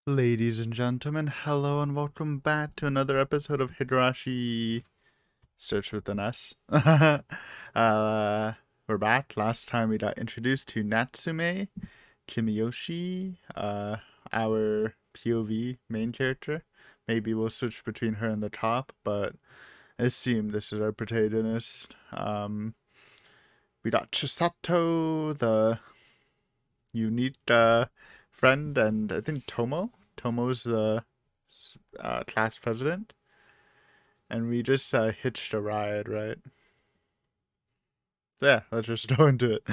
Ladies and gentlemen, hello and welcome back to another episode of Higurashi Search with an S. We're back. Last time we got introduced to Natsume Kimiyoshi, our POV main character. Maybe we'll switch between her and the top, but I assume this is our protagonist. We got Chisato, the unique friend, and I think Tomo. Tomo's the class president. And we just hitched a ride, right? So yeah, let's just go into it.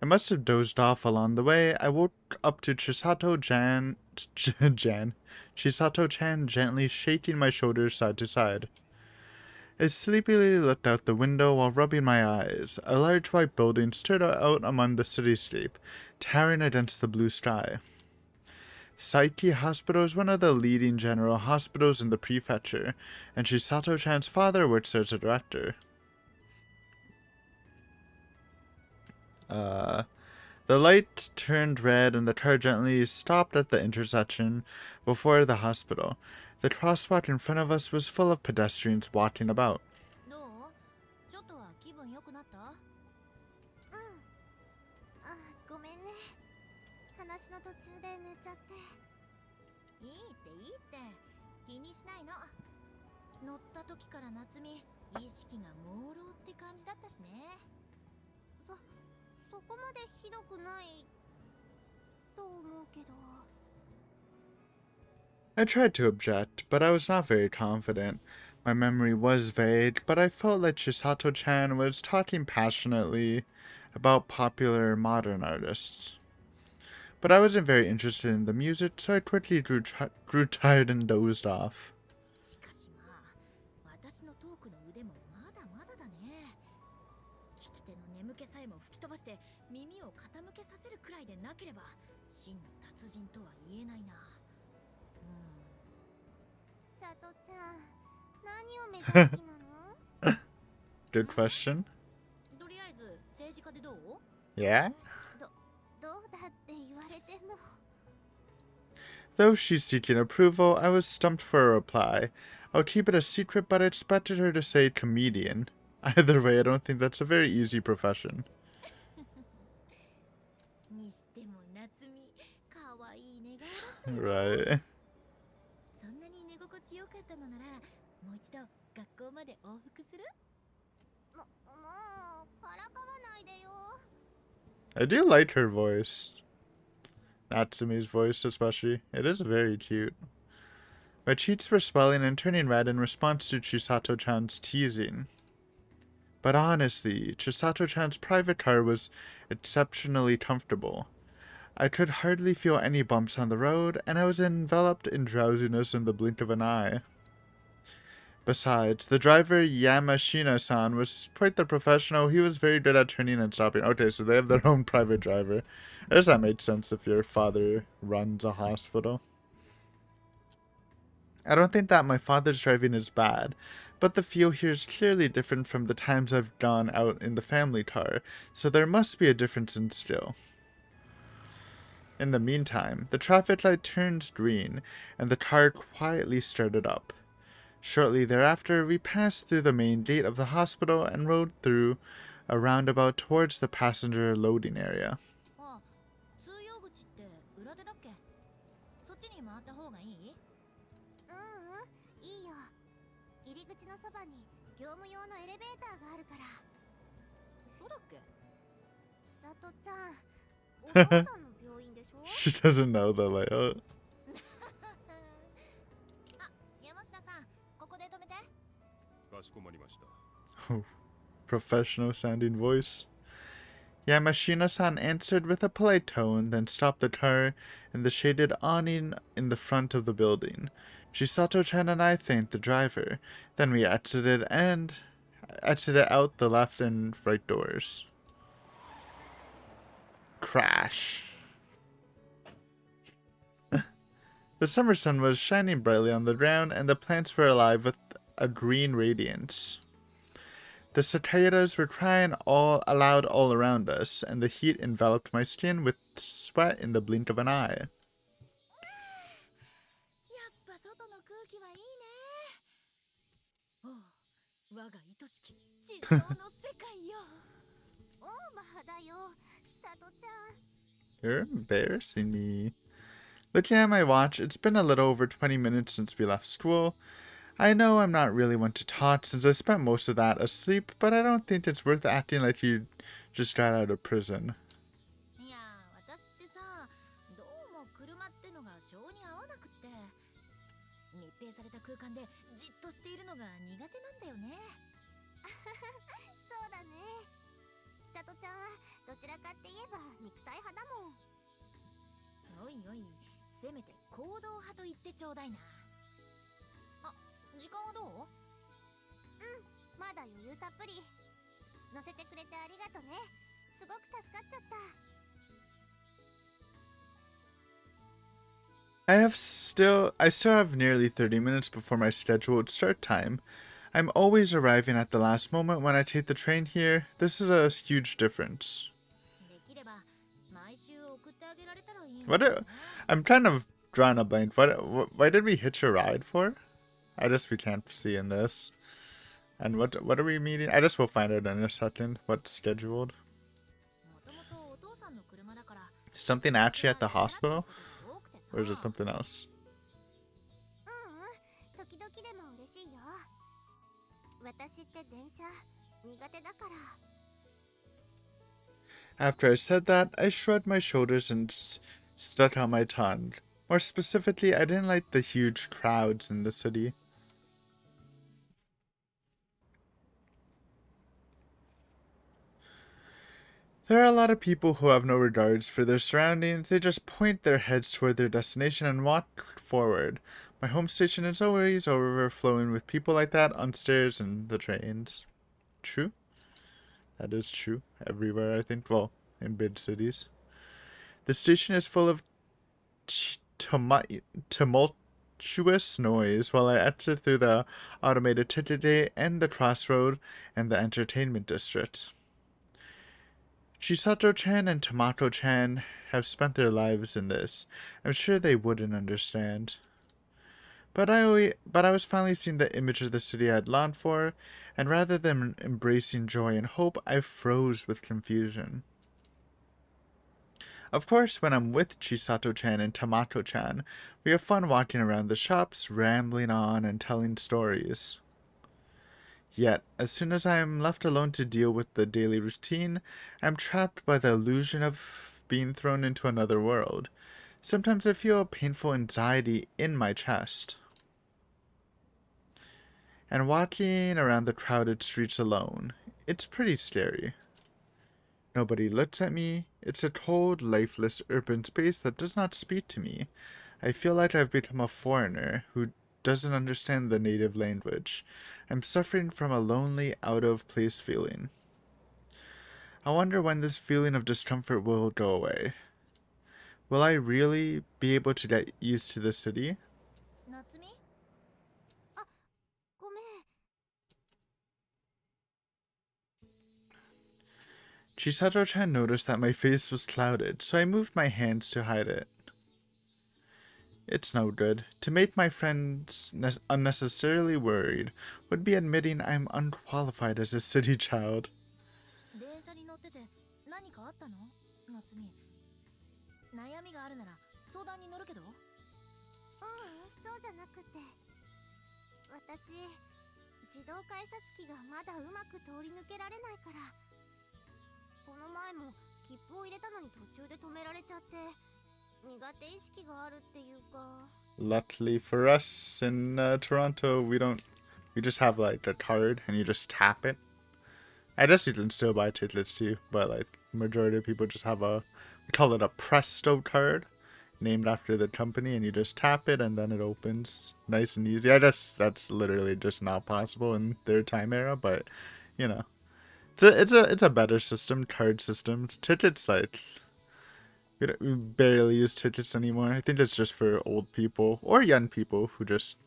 I must have dozed off along the way. I woke up to Chisato-chan gently shaking my shoulders side to side. I sleepily looked out the window while rubbing my eyes. A large white building stood out among the cityscape, towering against the blue sky. Saiki Hospital is one of the leading general hospitals in the prefecture, and Chisato-chan's father works as a director. The light turned red and the car gently stopped at the intersection before the hospital. The crosswalk in front of us was full of pedestrians walking about. I tried to object, but I was not very confident. My memory was vague, but I felt like Chisato-chan was talking passionately about popular modern artists. But I wasn't very interested in the music, so I quickly grew tired and dozed off. Good question. Yeah? Though she's seeking approval, I was stumped for a reply. I'll keep it a secret, but I expected her to say comedian. Either way, I don't think that's a very easy profession. Right. I do like her voice. Natsume's voice, especially. It is very cute. My cheeks were swelling and turning red in response to Chisato-chan's teasing. But honestly, Chisato-chan's private car was exceptionally comfortable. I could hardly feel any bumps on the road, and I was enveloped in drowsiness in the blink of an eye. Besides, the driver, Yamashina-san, was quite the professional. He was very good at turning and stopping. Okay, so they have their own private driver. I guess that made sense if your father runs a hospital. I don't think that my father's driving is bad, but the feel here is clearly different from the times I've gone out in the family car, so there must be a difference in skill. In the meantime, the traffic light turned green, and the car quietly started up. Shortly thereafter, we passed through the main gate of the hospital and rode through a roundabout towards the passenger loading area. She doesn't know the layout. Oh, professional sounding voice. Yamashina-san answered with a polite tone, then stopped the car in the shaded awning in the front of the building. Chisato-chan and I thanked the driver. Then we exited out the left and right doors. Crash. The summer sun was shining brightly on the ground, and the plants were alive with a green radiance. The cicadas were crying all aloud all around us, and the heat enveloped my skin with sweat in the blink of an eye. やっぱ外の空気はいいね。おう、我が愛しき地上の世界よ。おう、まだよ、さとちゃん。You're embarrassing me. Looking at my watch, it's been a little over 20 minutes since we left school. I know I'm not really one to talk since I spent most of that asleep, but I don't think it's worth acting like you just got out of prison. いや、私ってさ、どうも車ってのが性に合わなくって、密閉された空間でじっとしているのが苦手なんだよね。そうだね。さとちゃんはどちらかって言えば肉体派だもん。おいおい、せめて行動派と言ってちょうだいな。あ、時間はどう？うん、まだ余裕たっぷり。乗せてくれてありがとね。すごく助かっちゃった。I still have nearly 30 minutes before my scheduled start time. I'm always arriving at the last moment when I take the train here. This is a huge difference. I'm kind of drawing a blank. Why did we hitch a ride for? I guess we can't see in this. And what are we meeting? I guess we'll find out in a second what's scheduled. Something actually at the hospital? Or is it something else? After I said that, I shrugged my shoulders and stuck out my tongue. More specifically, I didn't like the huge crowds in the city. There are a lot of people who have no regards for their surroundings. They just point their heads toward their destination and walk forward. My home station is always overflowing with people like that on stairs and the trains. True. That is true. Everywhere, I think. Well, in big cities. The station is full of tumultuous noise while I exit through the automated ticket gate and the crossroad and the entertainment district. Chisato-chan and Tamato-chan have spent their lives in this. I'm sure they wouldn't understand. But I was finally seeing the image of the city I'd longed for, and rather than embracing joy and hope, I froze with confusion. Of course, when I'm with Chisato-chan and Tamato-chan, we have fun walking around the shops, rambling on, and telling stories. Yet, as soon as I am left alone to deal with the daily routine, I am trapped by the illusion of being thrown into another world. Sometimes I feel a painful anxiety in my chest. And walking around the crowded streets alone, it's pretty scary. Nobody looks at me. It's a cold, lifeless urban space that does not speak to me. I feel like I've become a foreigner who doesn't understand the native language. I'm suffering from a lonely, out-of-place feeling. I wonder when this feeling of discomfort will go away. Will I really be able to get used to the city? Natsumi? Chisato-chan noticed that my face was clouded, so I moved my hands to hide it. It's no good. To make my friends unnecessarily worried would be admitting I'm unqualified as a city child. Luckily for us in Toronto, we just have like a card and you just tap it. I guess you can still buy tickets too, but like majority of people just have we call it a Presto card, named after the company, and you just tap it and then it opens. Nice and easy. I guess that's literally just not possible in their time era, but you know, it's a better system, card system. Tickets like we barely use tickets anymore. I think it's just for old people or young people who just,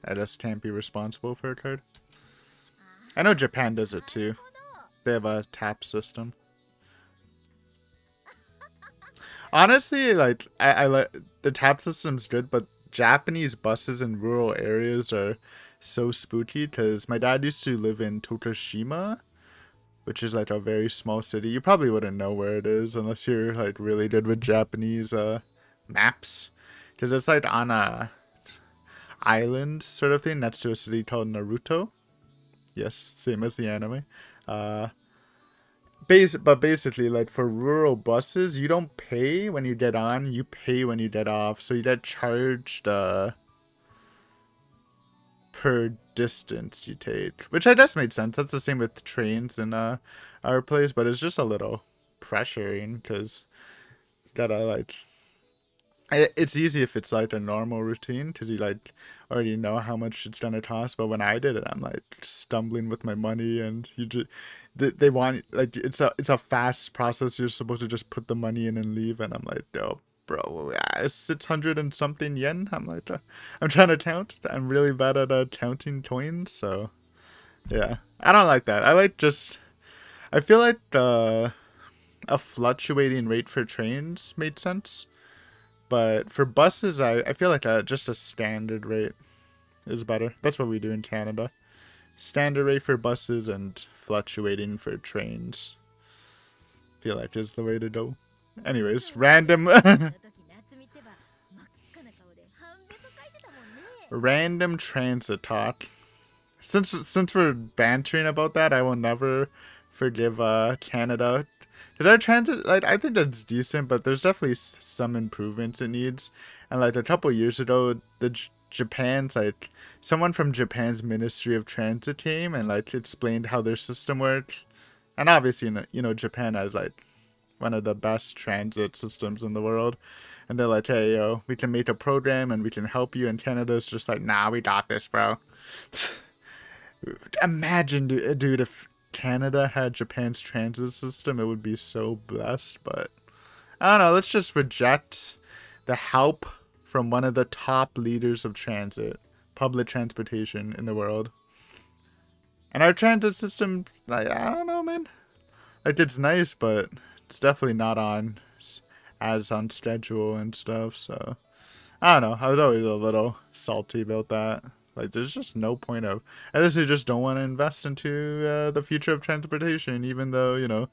I guess, can't be responsible for a card. I know Japan does it too. They have a tap system. Honestly, like I like the tap system's good, but Japanese buses in rural areas are so spooky because my dad used to live in Tokushima, which is like a very small city. You probably wouldn't know where it is unless you're like really good with Japanese maps, because it's like on a island sort of thing next to a city called Naruto. Yes, same as the anime. Uh, but basically, like for rural buses, you don't pay when you get on, you pay when you get off. So you get charged per distance you take, which I guess made sense. That's the same with trains in our place, but it's just a little pressuring because you gotta like. It's easy if it's like a normal routine because you like already know how much it's gonna cost. But when I did it, I'm like stumbling with my money, and you just they want like it's a fast process. You're supposed to just put the money in and leave, and I'm like, oh, bro, it's 600 and something yen. I'm like, I'm trying to count. I'm really bad at counting coins, so yeah, I don't like that. I like just I feel like a fluctuating rate for trains made sense. But for buses, I feel like just a standard rate is better. That's what we do in Canada. Standard rate for buses and fluctuating for trains. Feel like is the way to go. Anyways, random random transit talk. Since we're bantering about that, I will never forgive Canada. Because our transit, like, I think that's decent, but there's definitely some improvements it needs. And like a couple years ago, Japan's like someone from Japan's Ministry of Transit came and like explained how their system works. And obviously, Japan has like one of the best transit systems in the world. And they're like, hey, yo, we can make a program and we can help you. And Canada's just like, nah, we got this, bro. Imagine, dude, if Canada had Japan's transit system, it would be so blessed. But I don't know. Let's just reject the help from one of the top leaders of public transportation in the world. And our transit system, like, I don't know, man. Like, it's nice, but it's definitely not on schedule and stuff. So I don't know. I was always a little salty about that. Like, there's just no point of. I guess they just don't want to invest into the future of transportation, even though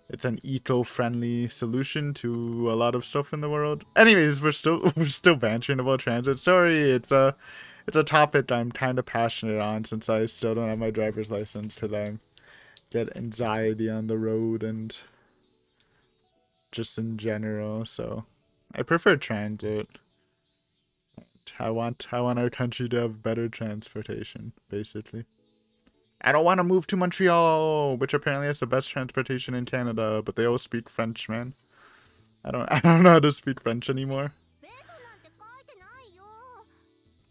it's an eco-friendly solution to a lot of stuff in the world. Anyways, we're still bantering about transit. Sorry, it's a topic I'm kind of passionate on since I still don't have my driver's license. Cause I get anxiety on the road and just in general. So I prefer transit. I want our country to have better transportation, basically. I don't want to move to Montreal, which apparently has the best transportation in Canada, but they all speak French, man. I don't know how to speak French anymore.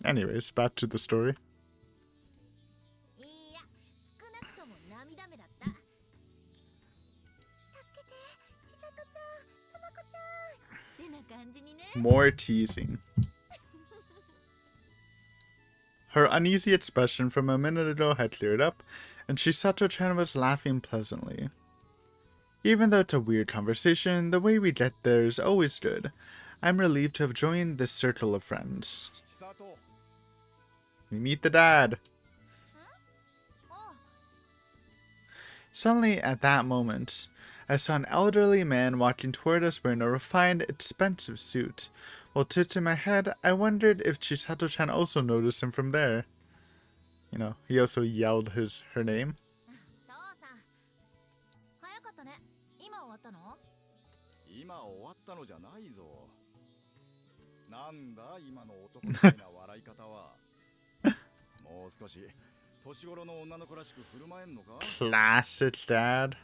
Anyways, back to the story. More teasing. Her uneasy expression from a minute ago had cleared up, and Chisato-chan was laughing pleasantly. Even though it's a weird conversation, the way we get there is always good. I'm relieved to have joined this circle of friends. We meet the dad. Suddenly, at that moment, I saw an elderly man walking toward us wearing a refined, expensive suit. While tilting my head, I wondered if Chisato-chan also noticed him from there. He also yelled her name. Classic dad.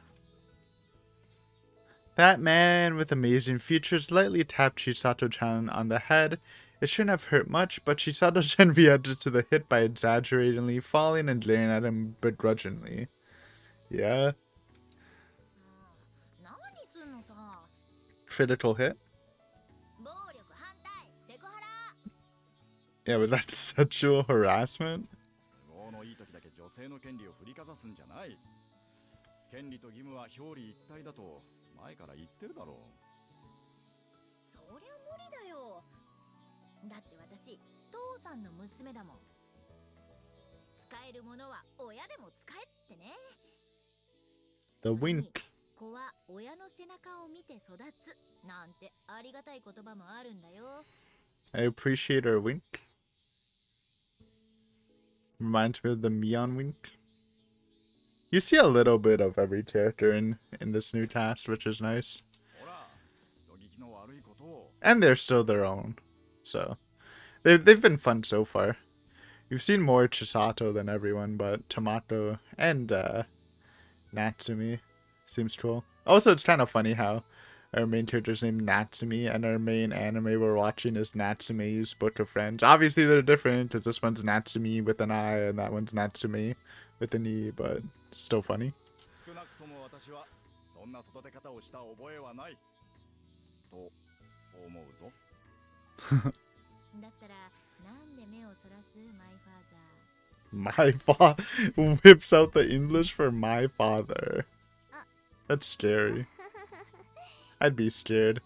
That man with amazing features lightly tapped Chisato-chan on the head. It shouldn't have hurt much, but Chisato-chan reacted to the hit by exaggeratingly falling and glaring at him begrudgingly. Yeah. Critical hit? Yeah, was that sexual harassment? 性の権利を振りかざすんじゃない。権利と義務は表裏一体だと前から言ってるだろう。そりゃ無理だよ。だって私父さんの娘だもん。使えるものは親でも使えってね。 The wink. 子は親の背中を見て育つなんてありがたい言葉もあるんだよ。 I appreciate her wink. Reminds me of the Mion wink. You see a little bit of every character in this new cast, which is nice. And they're still their own. So they've been fun so far. You've seen more Chisato than everyone, but Tamato and Natsumi seems cool. Also, it's kind of funny how our main character's named Natsumi and our main anime we're watching is Natsume's Book of Friends. Obviously, they're different. This one's Natsumi with an I and that one's Natsume with an E, but still funny. だったらなんで目をそらす my father? My father whips out the English for my father. That's scary. I'd be scared.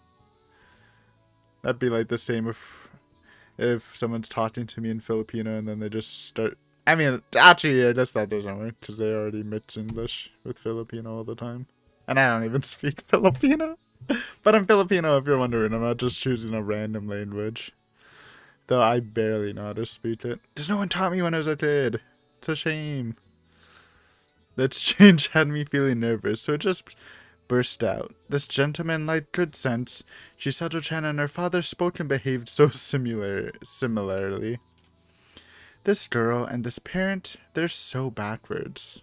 That'd be like the same if someone's talking to me in Filipino and then they just start. I mean, actually, I guess that doesn't work because they already mix English with Filipino all the time, and I don't even speak Filipino. But I'm Filipino, if you're wondering. I'm not just choosing a random language. Though I barely know how to speak it. Because no one taught me when I was a kid. It's a shame. That change had me feeling nervous, so it just burst out. This gentleman lacked good sense. Chisato-chan and her father spoke and behaved so similarly. This girl and this parent, they're so backwards.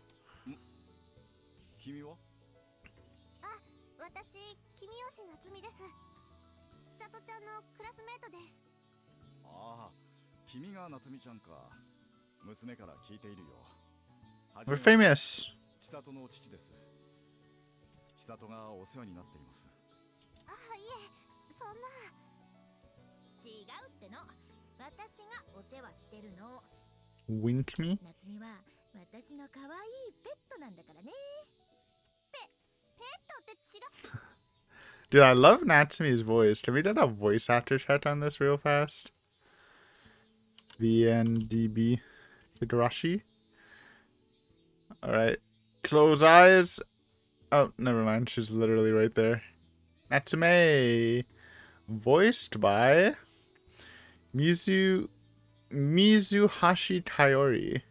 We're famous. 千里がお世話になっています。あ、いえ、そんな。違うっての。私がお世話してるの。Wink me? 夏美は私の可愛いペットなんだからね。ペットって違う。Dude, I love Natsumi's voice. Can we get a voice actor check on this real fast? VNDB Higurashi. Alright. Close eyes. Oh, never mind. She's literally right there. Natsume. Voiced by Mizuhashi Kaori.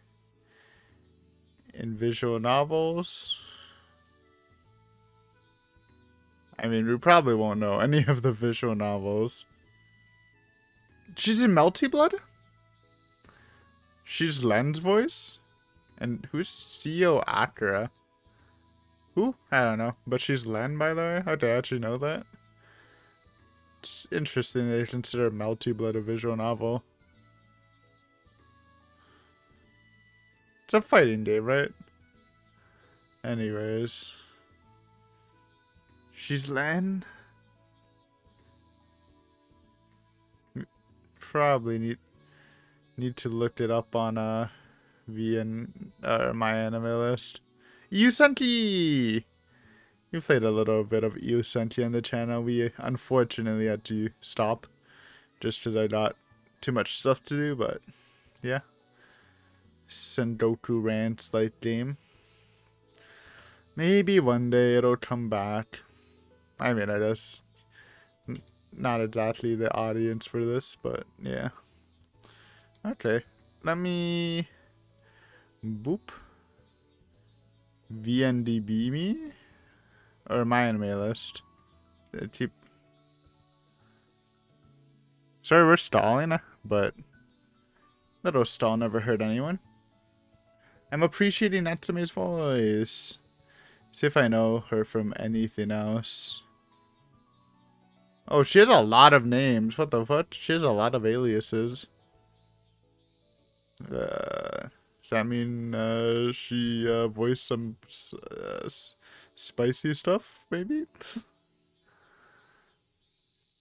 In visual novels. I mean, we probably won't know any of the visual novels. She's in Melty Blood? She's Len's voice? And who's Seo Akira? Who? I don't know. But she's Len, by the way? How did I actually know that? It's interesting they consider Melty Blood a visual novel. It's a fighting game, right? Anyways. She's Len? Probably need to look it up on my anime list. Yusanki! You played a little bit of Yusanki on the channel. We unfortunately had to stop just because I got too much stuff to do, but yeah. Sengoku Rants like game. Maybe one day it'll come back. I mean, I guess not exactly the audience for this, but yeah. Okay, let me boop VNDB me or my anime list. Sorry, we're stalling, but little stall never hurt anyone. I'm appreciating Natsume's voice. See if I know her from anything else. Oh, she has a lot of names. What the fuck? She has a lot of aliases. Does that mean she voiced some spicy stuff, maybe? It's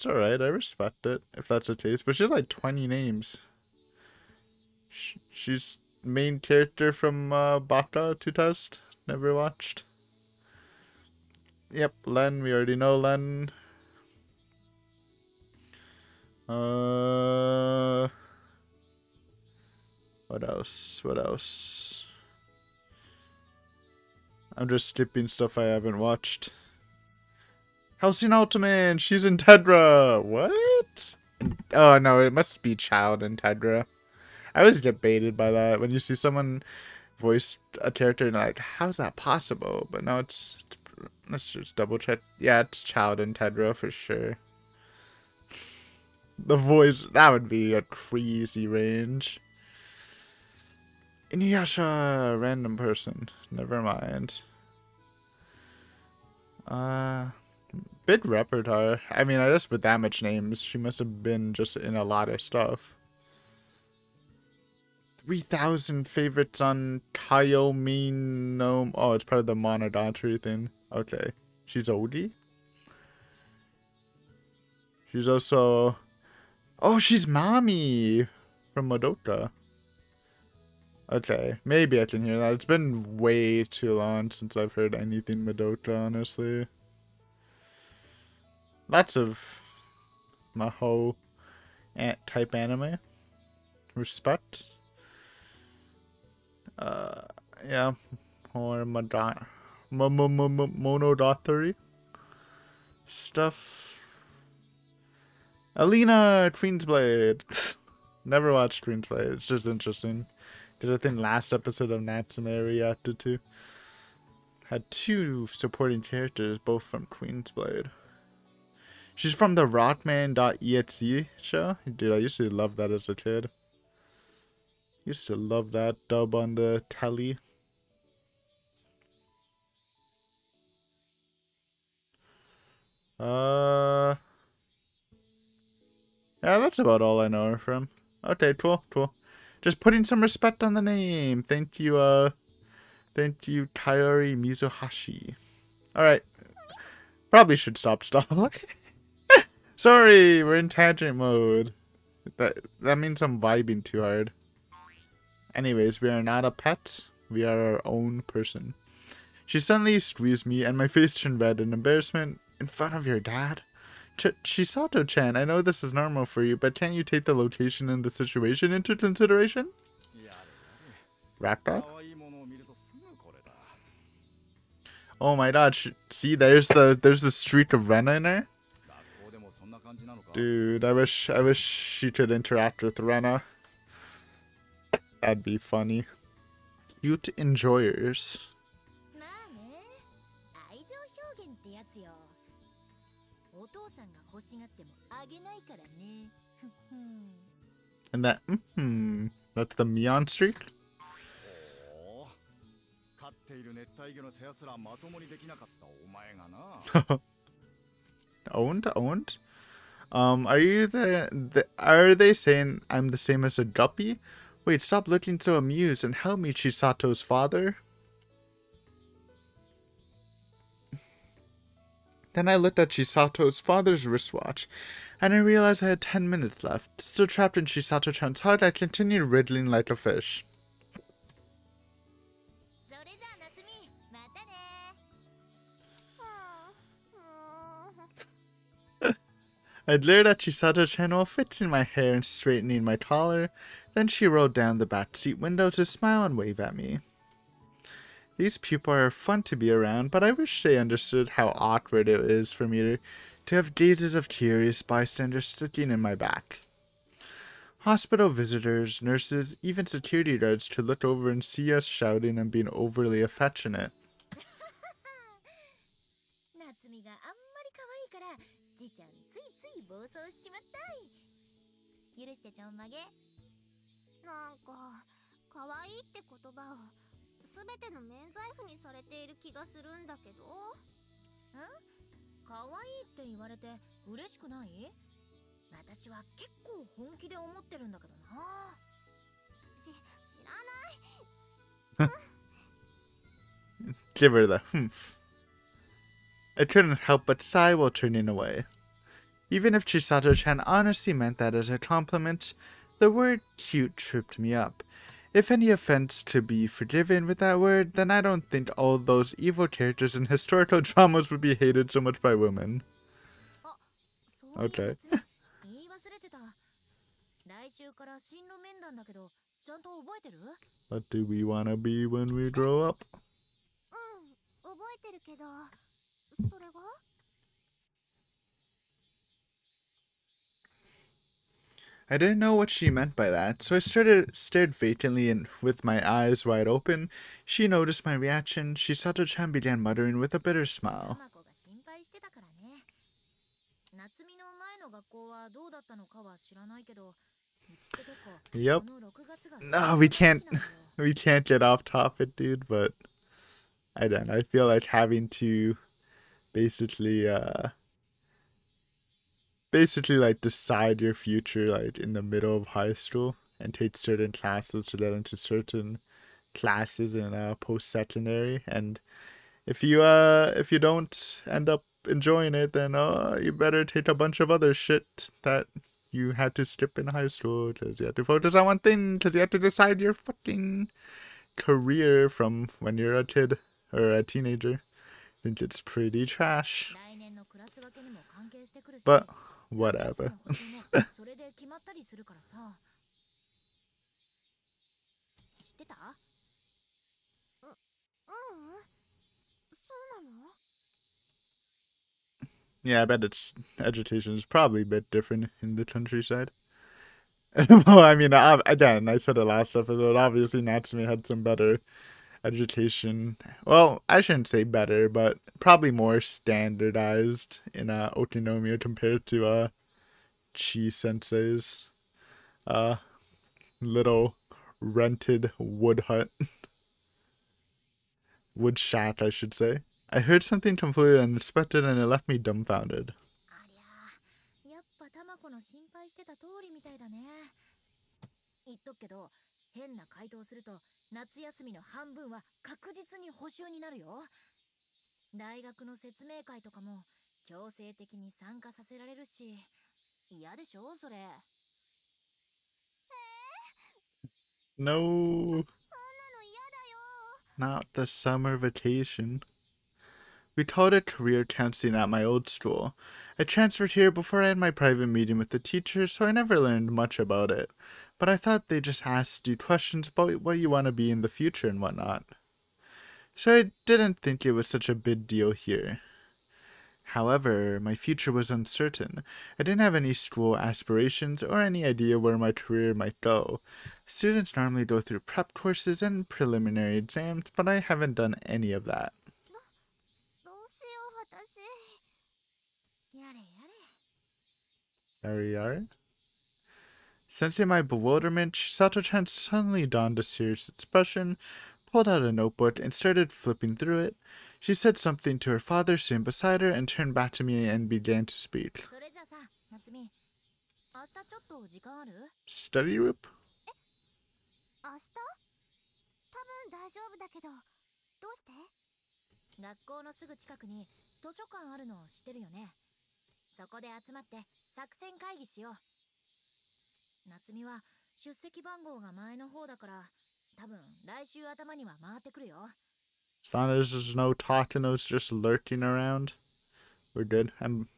alright, I respect it, if that's the case. But she has like 20 names. She's main character from Baka to Test. Never watched. Yep, Len. We already know Len. What else? What else? I'm just skipping stuff I haven't watched. Halcyon Ultraman! She's in Tedra! What? Oh no, it must be Child in Tedra. I was debated by that. When you see someone voice a character and like, how's that possible? But no, it's let's just double check. Yeah, it's Child in Tedra for sure. The voice, that would be a crazy range. Inuyasha, random person. Never mind. Big repertoire. I mean, I guess with that much names, she must have been just in a lot of stuff. 3,000 favorites on Kaiomi no... Oh, it's part of the Monogatari thing. Okay. She's oldie? She's also... Oh, she's Mami! From Madoka. Okay. Maybe I can hear that. It's been way too long since I've heard anything Madoka, honestly. Lots of Mahou type anime. Respect. Yeah, or Monogatari stuff. Alina, Queensblade. Never watched Queensblade. It's just interesting because I think last episode of Natsume I reacted to had 2 supporting characters, both from Queensblade. She's from the Rockman.exe show. Dude, I used to love that as a kid. Used to love that dub on the telly. Yeah, that's about all I know her from. Okay, cool. Just putting some respect on the name. Thank you, Kaori Mizuhashi. Alright. Probably should stop. Sorry, we're in tangent mode. That means I'm vibing too hard. Anyways, we are not a pet. We are our own person. She suddenly squeezed me, and my face turned red in embarrassment. In front of your dad? Chisato-chan, I know this is normal for you, but can't you take the location and the situation into consideration? Wrapped up? Oh my god, see, there's the streak of Rena in there. Dude, I wish she could interact with Rena. That'd be funny. Cute enjoyers. And that, that's the Mion streak? Owned? Are they saying I'm the same as a guppy? Wait, stop looking so amused and help me, Chisato's father. Then I looked at Chisato's father's wristwatch, and I realized I had 10 minutes left. Still trapped in Chisato-chan's heart, I continued riddling like a fish. I glared at Chisato-chan while fixing my hair and straightening my collar. Then she rolled down the back seat window to smile and wave at me. These people are fun to be around, but I wish they understood how awkward it is for me to have gazes of curious bystanders sticking in my back. Hospital visitors, nurses, even security guards to look over and see us shouting and being overly affectionate. Give her the humph. I couldn't help but sigh while turning away. Even if Chisato-chan honestly meant that as a compliment, the word cute tripped me up. If any offense could be forgiven with that word, then I don't think all those evil characters in historical dramas would be hated so much by women. あ、そういえば Okay. つみ言い忘れてた。来週から進路面談だけど、ちゃんと覚えてる？ What do we wanna be when we grow up? うん、覚えてるけど、それが？ I didn't know what she meant by that, so I stared vacantly and with my eyes wide open. She noticed my reaction. Chisato-chan began muttering with a bitter smile. マコが心配してたからね。夏美の前の学校はどうだったのかは知らないけど、うちって結構 Yep. この6月が No, we can't we can't get off topic, dude, but I don't know. I feel like having to basically like decide your future like in the middle of high school and take certain classes to get into certain classes in post-secondary, and if you don't end up enjoying it, then you better take a bunch of other shit that you had to skip in high school because you had to focus on one thing because you have to decide your fucking career from when you're a kid or a teenager. I think it's pretty trash, 来年のクラス分けにも関係してくるし、 but 夏 whatever. 休みの補習もそれで決まったりするからさ。知ってた？う、うん、そうなの？ Yeah, I bet its education is probably a bit different in the countryside. Well, I mean, again, I said it last episode. Obviously, Natsume had some better education. Well, I shouldn't say better, but probably more standardized in Okinomiya compared to Chi Sensei's little rented wood hut, wood shack, I should say. I heard something completely unexpected and it left me dumbfounded. ありゃ、やっぱタマコの心配してた通りみたいだね。言っとくけど、変な回答すると夏休みの半分は確実に補習になるよ。大学の説明会とかも強制的に参加させられるし、嫌でしょそれ。 No, そんなの嫌だよ。 not the summer vacation. We called it career counseling at my old school. I transferred here before I had my private meeting with the teacher, so I never learned much about it. But I thought they just asked you questions about what you want to be in the future and whatnot. So I didn't think it was such a big deal here. However, my future was uncertain. I didn't have any school aspirations or any idea where my career might go. Students normally go through prep courses and preliminary exams, but I haven't done any of that. どうしよう私。やれやれ。 Yari. Sensing my bewilderment, Chisato-chan suddenly donned a serious expression, pulled out a notebook, and started flipping through it. She said something to her father sitting beside her and turned back to me and began to speak. それじゃあさ、夏美、明日ちょっと時間ある？ Study group? 明日？多分大丈夫だけど、どうして？学校のすぐ近くに図書館あるの知ってるよね。そこで集まって作戦会議しよう。夏美は出席番号が前の方だから、多分来週頭には回ってくるよ。 As long as there's no Takanos just lurking around, we're good.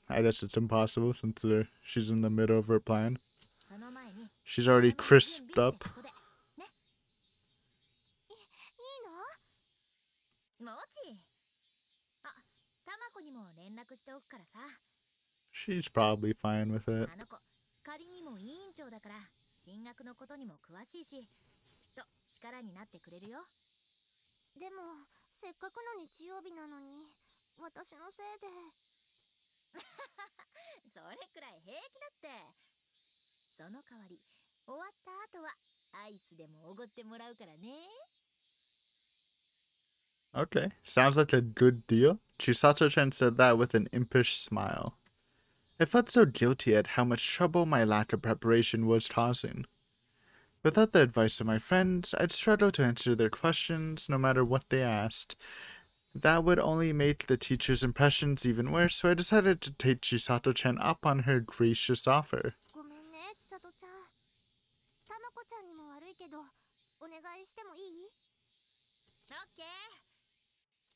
I guess it's impossible since she's in the middle of her plan. その前に She's already crisped up. ね。いいの？もち。あ、タマコにも連絡しておくからさ。 She's probably fine with it. あの子、仮にも委員長だから進学のことにも詳しいし、きっと力になってくれるよ。でも、せっかくの日曜日なのに、私のせいで。それくらい平気だって。その代わり、終わった後はアイスでもおごってもらうからね。 Okay, sounds like a good deal. Chisato-chan said that with an impish smile. I felt so guilty at how much trouble my lack of preparation was causing. Without the advice of my friends, I'd struggle to answer their questions no matter what they asked. That would only make the teacher's impressions even worse, so I decided to take Chisato-chan up on her gracious offer. ごめんね、千里ちゃん。たまこちゃんにも悪いけど、お願いしてもいい？オッケー。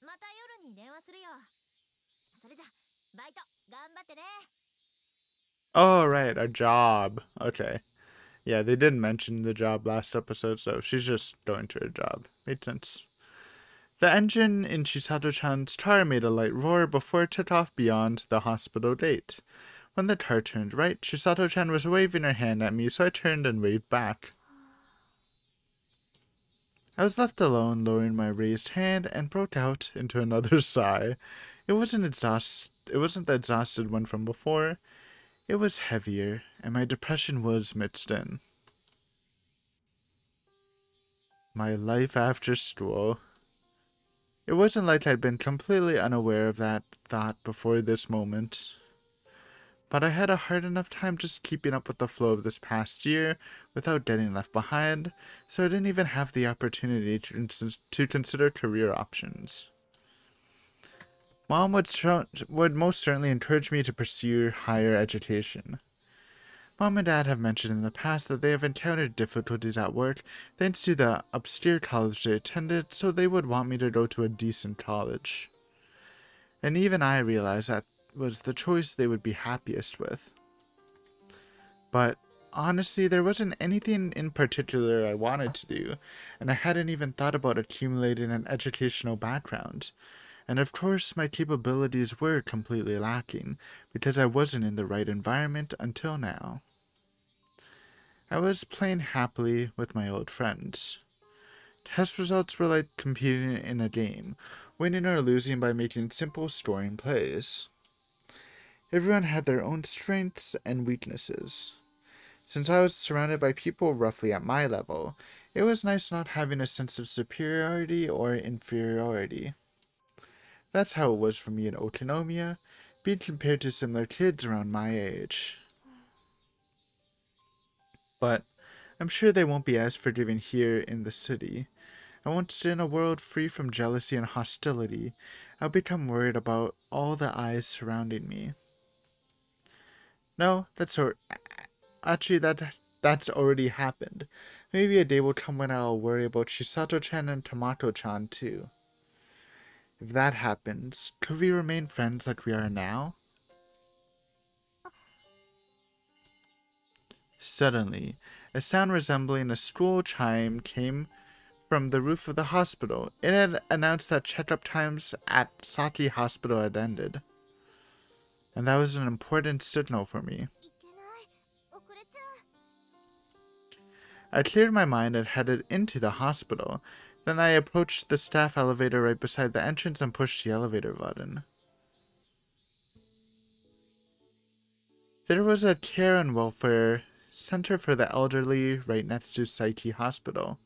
また夜に電話するよ。それじゃ、バイト頑張ってね。 Oh, right, a job. Okay. Yeah, they didn't mention the job last episode, so she's just going to her job. Made sense. The engine in Chisato-chan's car made a light roar before it took off beyond the hospital gate. When the car turned right, Chisato-chan was waving her hand at me, so I turned and waved back. I was left alone, lowering my raised hand, and broke out into another sigh. It wasn't the exhausted one from before. It was heavier, and my depression was mixed in. My life after school. It wasn't like I'd been completely unaware of that thought before this moment. But I had a hard enough time just keeping up with the flow of this past year without getting left behind, so I didn't even have the opportunity to consider career options. Mom would most certainly encourage me to pursue higher education. Mom and Dad have mentioned in the past that they have encountered difficulties at work thanks to the obscure college they attended, so they would want me to go to a decent college. And even I realized that was the choice they would be happiest with. But honestly, there wasn't anything in particular I wanted to do, and I hadn't even thought about accumulating an educational background. And of course, my capabilities were completely lacking, because I wasn't in the right environment until now. I was playing happily with my old friends. Test results were like competing in a game, winning or losing by making simple scoring plays. Everyone had their own strengths and weaknesses. Since I was surrounded by people roughly at my level, it was nice not having a sense of superiority or inferiority. That's how it was for me in Okinomiya, being compared to similar kids around my age. But I'm sure they won't be as forgiving here in the city. And once in a world free from jealousy and hostility, I'll become worried about all the eyes surrounding me. No, that's already happened. Maybe a day will come when I'll worry about Chisato-chan and Tamato-chan too. If that happens, could we remain friends like we are now? Suddenly, a sound resembling a school chime came from the roof of the hospital. It had announced that checkup times at Saki Hospital had ended. And that was an important signal for me. I cleared my mind and headed into the hospital. Then I approached the staff elevator right beside the entrance and pushed the elevator button. There was a care and welfare center for the elderly right next to Saiki Hospital.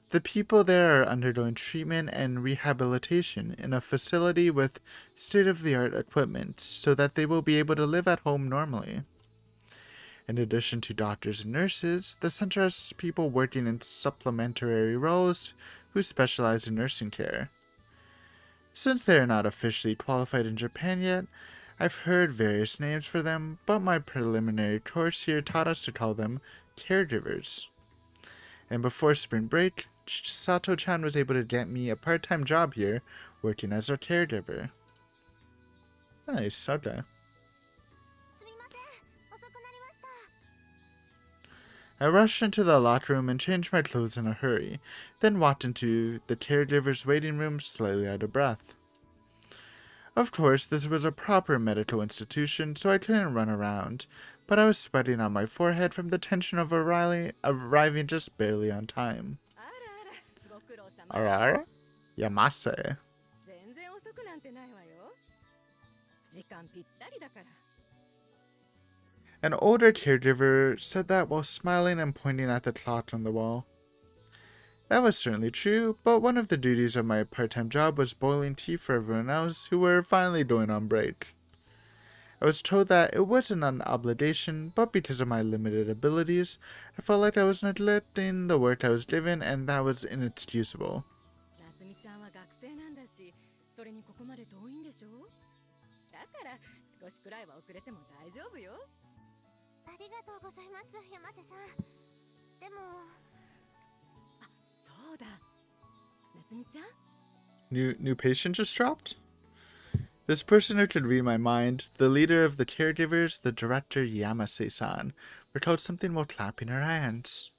The people there are undergoing treatment and rehabilitation in a facility with state-of-the-art equipment so that they will be able to live at home normally. In addition to doctors and nurses, the center has people working in supplementary roles who specialize in nursing care. Since they are not officially qualified in Japan yet, I've heard various names for them, but my preliminary course here taught us to call them caregivers. And before spring break, Sato-chan was able to get me a part-time job here, working as a caregiver. Nice, okay. I rushed into the locker room and changed my clothes in a hurry, then walked into the caregiver's waiting room slightly out of breath. Of course, this was a proper medical institution, so I couldn't run around, but I was sweating on my forehead from the tension of arriving just barely on time. Arara? Yamase. An older caregiver said that while smiling and pointing at the clock on the wall. That was certainly true, but one of the duties of my part-time job was boiling tea for everyone else who were finally going on break. I was told that it wasn't an obligation, but because of my limited abilities, I felt like I was neglecting the work I was given, and that was inexcusable. New patient just dropped? This person who could read my mind, the leader of the caregivers, the director Yamase-san, were told something while clapping her hands.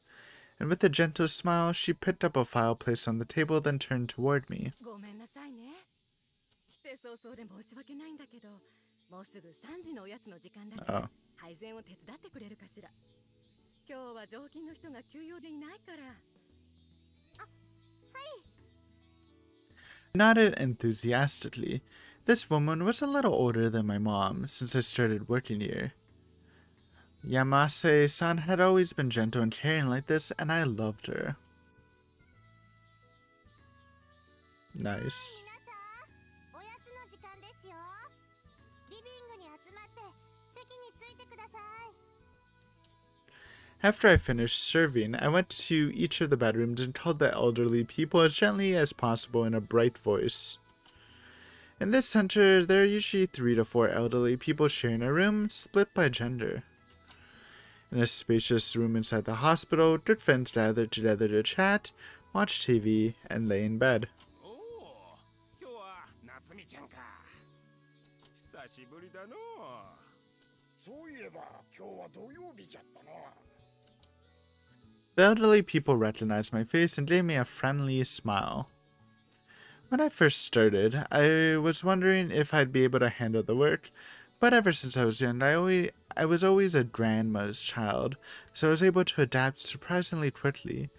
And with a gentle smile, she picked up a file placed on the table, then turned toward me. Oh. I nodded enthusiastically. This woman was a little older than my mom since I started working here. Yamase-san had always been gentle and caring like this, and I loved her. Nice. After I finished serving, I went to each of the bedrooms and told the elderly people as gently as possible in a bright voice. In this center, there are usually 3 to 4 elderly people sharing a room, split by gender. In a spacious room inside the hospital, good friends gathered together to chat, watch TV, and lay in bed. The elderly people recognized my face and gave me a friendly smile. When I first started, I was wondering if I'd be able to handle the work, but ever since I was young, I was always a grandma's child, so I was able to adapt surprisingly quickly.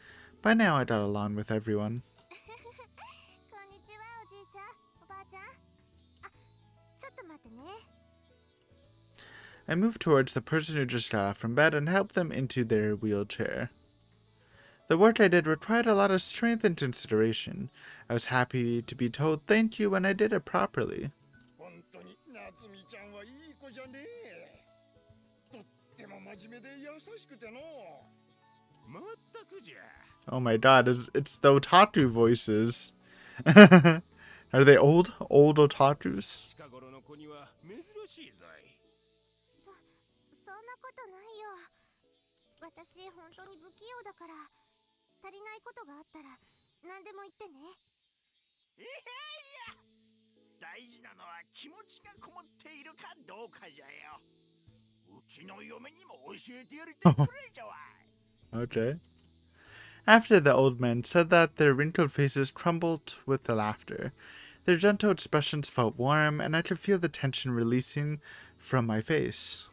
By now, I got along with everyone. I moved towards the person who just got off from bed and helped them into their wheelchair. The work I did required a lot of strength and consideration. I was happy to be told thank you when I did it properly. Oh my god, it's the otaku voices. Are they old otakus? Okay. After the old man said that, their wrinkled faces crumbled with the laughter. Their gentle expressions felt warm, and I could feel the tension releasing from my face.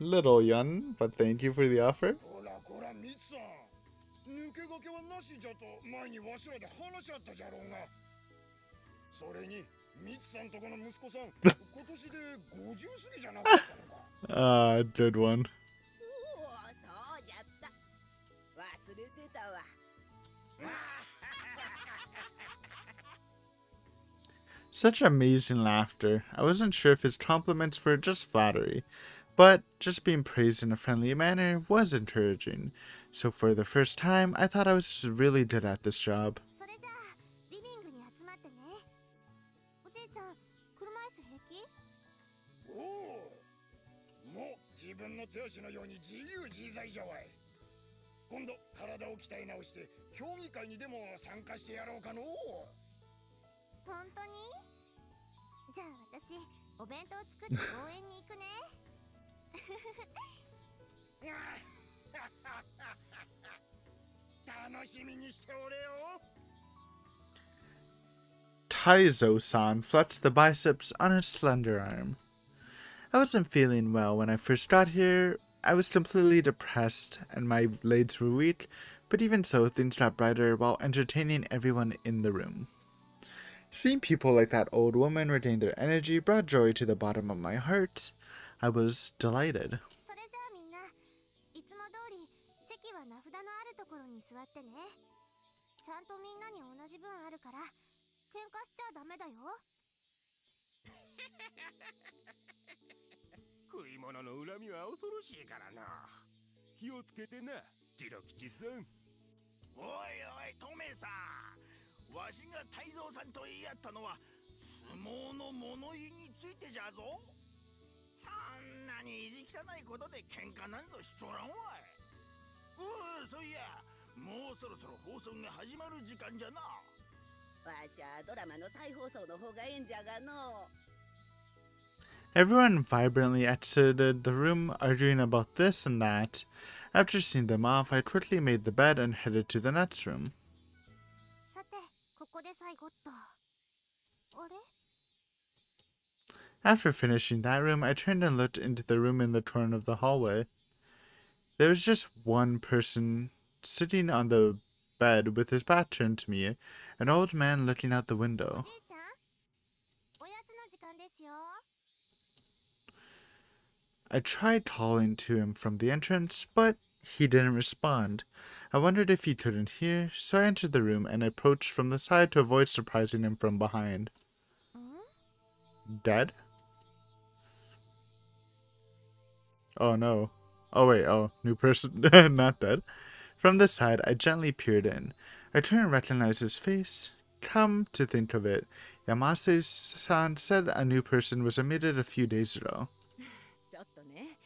Little young, but thank you for the offer. Good one. Such amazing laughter. I wasn't sure if his compliments were just flattery, but just being praised in a friendly manner was encouraging. So for the first time, I thought I was really good at this job. Taizo-san flexed the biceps on his slender arm. I wasn't feeling well when I first got here. I was completely depressed and my legs were weak, but even so, things got brighter while entertaining everyone in the room. Seeing people like that old woman regain their energy brought joy to the bottom of my heart. I was delighted. わしが泰造さんと言い合ったのは相撲の物言いについてじゃぞ。そんなに意地汚いことで喧嘩なんぞしとらんわい。そういや、もうそろそろ放送が始まる時間じゃな。わしゃドラマの再放送の方がええんじゃがの。Everyone vibrantly exited the room, arguing about this and that. After seeing them off, I quickly made the bed and headed to the next room. さて、ここで最後っと。あれ？ After finishing that room, I turned and looked into the room in the corner of the hallway. There was just one person sitting on the bed with his back turned to me, an old man looking out the window. じいちゃん、おやつの時間ですよ。 I tried calling to him from the entrance, but he didn't respond. I wondered if he couldn't hear, so I entered the room and approached from the side to avoid surprising him from behind. Dead? Oh no. Oh wait, oh, new person, not dead. From the side, I gently peered in. I turned and recognized his face. Come to think of it, Yamase-san said a new person was admitted a few days ago. ちょっとね、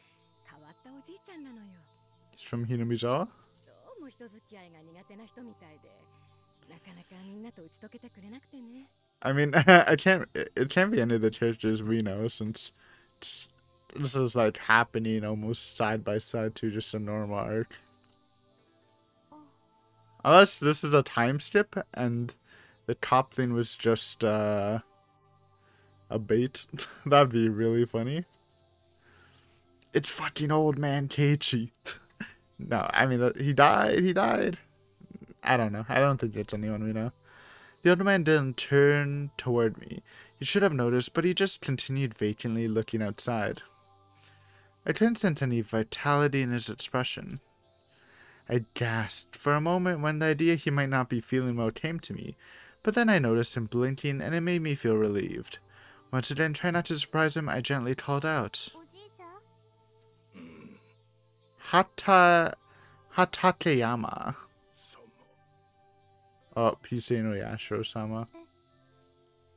変わったおじいちゃんなのよ。 He's from Hinamizawa? どうも人付き合いが苦手な人みたいで、なかなかみんなと打ち解けてくれなくてね。I mean, it can't be any of the characters we know since this is like happening almost side by side to just a normal arc. Unless this is a time skip and the cop thing was just a bait. That'd be really funny. It's fucking old man Keiichi. No, I mean, he died. I don't know. I don't think it's anyone we know. The old man didn't turn toward me. He should have noticed, but he just continued vacantly looking outside. I couldn't sense any vitality in his expression. I gasped for a moment when the idea he might not be feeling well came to me, but then I noticed him blinking and it made me feel relieved. Once again, trying not to surprise him, I gently called out, おじいちゃん？ Hatakeyama. Oh, he's saying Oyashiro-sama.